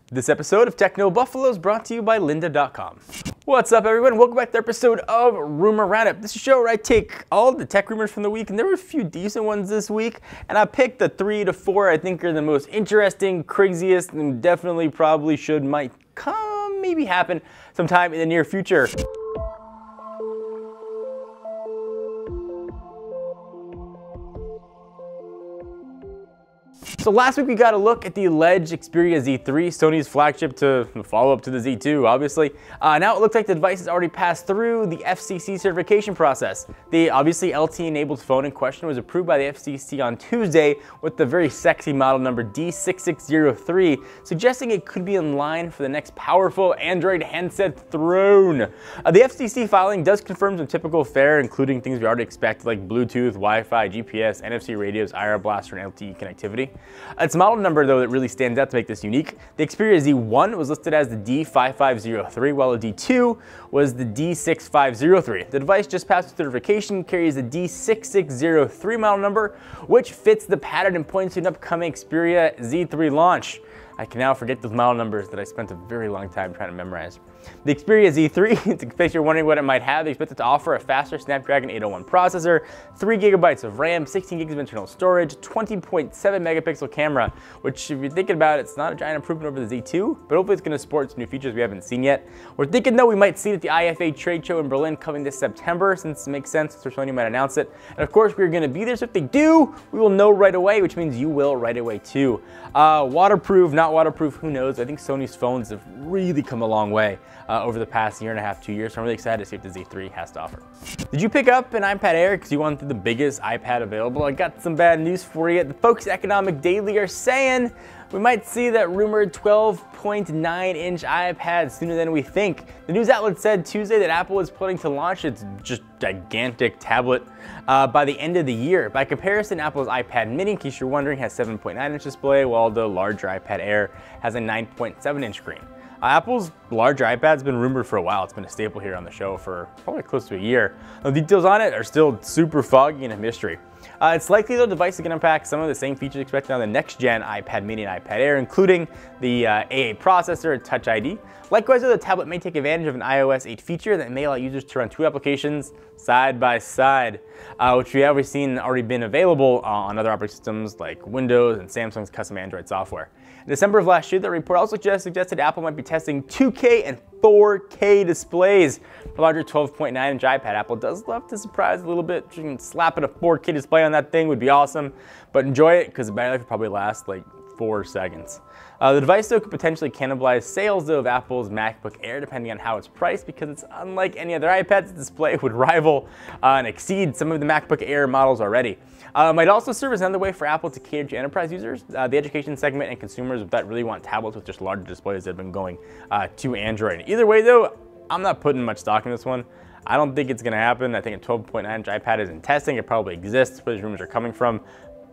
This episode of Techno Buffalo is brought to you by lynda.com. What's up, everyone? Welcome back to the episode of Rumor Roundup. This is a show where I take all the tech rumors from the week, and there were a few decent ones this week, and I picked the 3 to 4 I think are the most interesting, craziest, and definitely probably might come, maybe happen sometime in the near future. So last week we got a look at the alleged Xperia Z3, Sony's flagship to follow up to the Z2, obviously. Now it looks like the device has already passed through the FCC certification process. The obviously LTE-enabled phone in question was approved by the FCC on Tuesday with the very sexy model number D6603, suggesting it could be in line for the next powerful Android handset throne. The FCC filing does confirm some typical fare, including things we already expect like Bluetooth, Wi-Fi, GPS, NFC radios, IR blaster, and LTE connectivity. Its model number, though, that really stands out to make this unique. The Xperia Z1 was listed as the D5503, while the D2 was the D6503. The device just passed certification, carries the D6603 model number, which fits the pattern and points to an upcoming Xperia Z3 launch. I can now forget those model numbers that I spent a very long time trying to memorize. The Xperia Z3, in case you're wondering what it might have, they expect it to offer a faster Snapdragon 801 processor, 3 GB of RAM, 16 GB of internal storage, 20.7 megapixel camera, which if you're thinking about it, it's not a giant improvement over the Z2, but hopefully it's going to support some new features we haven't seen yet. We're thinking though we might see it at the IFA trade show in Berlin coming this September, since it makes sense, so Sony might announce it. And of course we're going to be there, so if they do, we will know right away, which means you will right away too. Waterproof, not waterproof, who knows? I think Sony's phones have really come a long way over the past year and a half, 2 years, so I'm really excited to see what the Z3 has to offer. Did you pick up an iPad Air because you wanted the biggest iPad available? I got some bad news for you. The folks at Economic Daily are saying we might see that rumored 12.9-inch iPad sooner than we think. The news outlet said Tuesday that Apple is planning to launch its just gigantic tablet by the end of the year. By comparison, Apple's iPad mini, in case you're wondering, has 7.9-inch display, while the larger iPad Air has a 9.7-inch screen. Apple's larger iPad's been rumored for a while. It's been a staple here on the show for probably close to a year. The details on it are still super foggy and a mystery. It's likely the device is going to pack some of the same features expected on the next-gen iPad mini and iPad Air, including the A8 processor and Touch ID. Likewise, the tablet may take advantage of an iOS 8 feature that may allow users to run 2 applications side by side, which we have seen already been available on other operating systems like Windows and Samsung's custom Android software. In December of last year, the report also suggested Apple might be testing 2K and 4K displays for larger 12.9-inch iPad. Apple does love to surprise a little bit. You can slap in a 4K display on that thing would be awesome, but enjoy it because the battery life will probably last like 4 seconds. The device though could potentially cannibalize sales though of Apple's MacBook Air depending on how it's priced, because it's unlike any other iPads. The display would rival and exceed some of the MacBook Air models already. Might also serve as another way for Apple to cater to enterprise users, the education segment, and consumers that really want tablets with just larger displays that have been going to Android. Either way though, I'm not putting much stock in this one. I don't think it's going to happen. I think a 12.9-inch iPad is in testing. It probably exists where these rumors are coming from,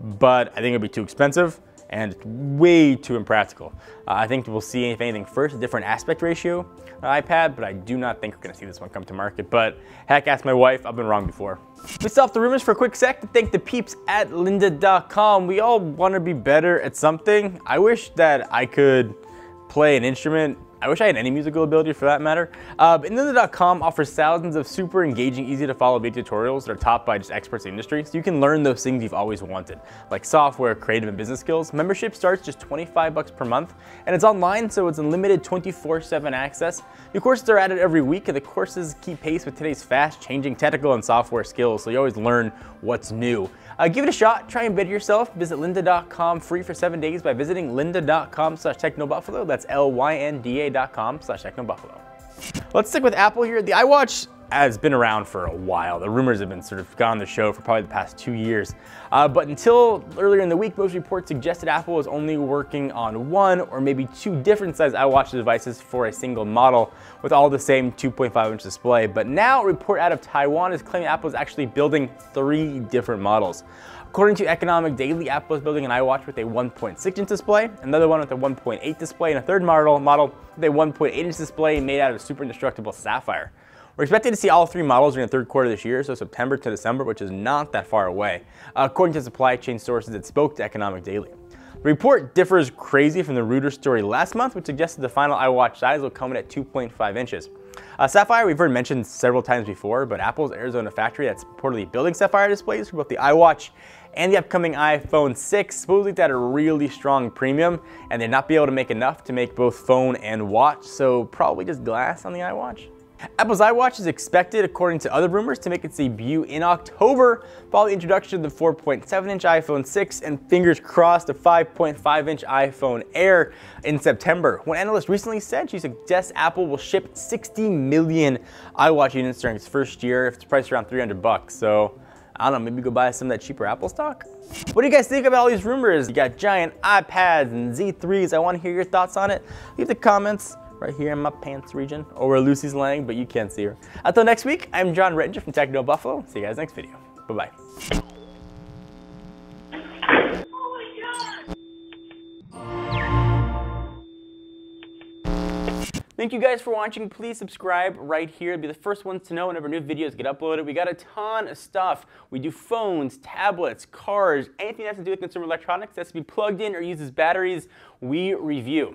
but I think it'll be too expensive and way too impractical. I think we'll see, if anything, first a different aspect ratio iPad, but I do not think we're going to see this one come to market. But heck, ask my wife, I've been wrong before. We stop the rumors for a quick sec to thank the peeps at lynda.com. We all want to be better at something. I wish that I could play an instrument. I wish I had any musical ability for that matter. Lynda.com offers thousands of super engaging, easy to follow video tutorials that are taught by just experts in the industry, so you can learn those things you've always wanted, like software, creative, and business skills. Membership starts just $25 per month, and it's online, so it's unlimited 24/7 access. New courses are added every week, and the courses keep pace with today's fast-changing technical and software skills, so you always learn what's new. Give it a shot, try and better yourself. Visit lynda.com free for 7 days by visiting lynda.com/technobuffalo. That's lynda.com/technobuffalo. Let's stick with Apple here. The iWatch has been around for a while. The rumors have been sort of gone on the show for probably the past 2 years. But until earlier in the week, most reports suggested Apple was only working on 1 or maybe 2 different size iWatch devices for a single model with all the same 2.5-inch display. But now a report out of Taiwan is claiming Apple is actually building 3 different models. According to Economic Daily, Apple is building an iWatch with a 1.6-inch display, another one with a 1.8 display, and a third model with a 1.8-inch display made out of super indestructible sapphire. We're expecting to see all 3 models during the 3rd quarter this year, so September to December, which is not that far away, according to supply chain sources that spoke to Economic Daily. The report differs crazy from the Reuters story last month, which suggested the final iWatch size will come in at 2.5 inches. Sapphire we've heard mentioned several times before, but Apple's Arizona factory that's reportedly building Sapphire displays for both the iWatch and the upcoming iPhone 6 supposedly at a really strong premium, and they'd not be able to make enough to make both phone and watch, so probably just glass on the iWatch. Apple's iWatch is expected, according to other rumors, to make its debut in October, following the introduction of the 4.7-inch iPhone 6 and fingers crossed a 5.5-inch iPhone Air in September. One analyst recently said she suggests Apple will ship 60 million iWatch units during its first year if it's priced around $300. So I don't know, maybe go buy some of that cheaper Apple stock? What do you guys think about all these rumors? You got giant iPads and Z3s. I want to hear your thoughts on it. Leave the comments right here in my pants region, or where Lucy's laying, but you can't see her. Until next week, I'm John Rettinger from Techno Buffalo. See you guys next video. Bye-bye. Thank you guys for watching. Please subscribe right here to be the first ones to know whenever new videos get uploaded. We got a ton of stuff. We do phones, tablets, cars, anything that has to do with consumer electronics that's to be plugged in or uses batteries, we review.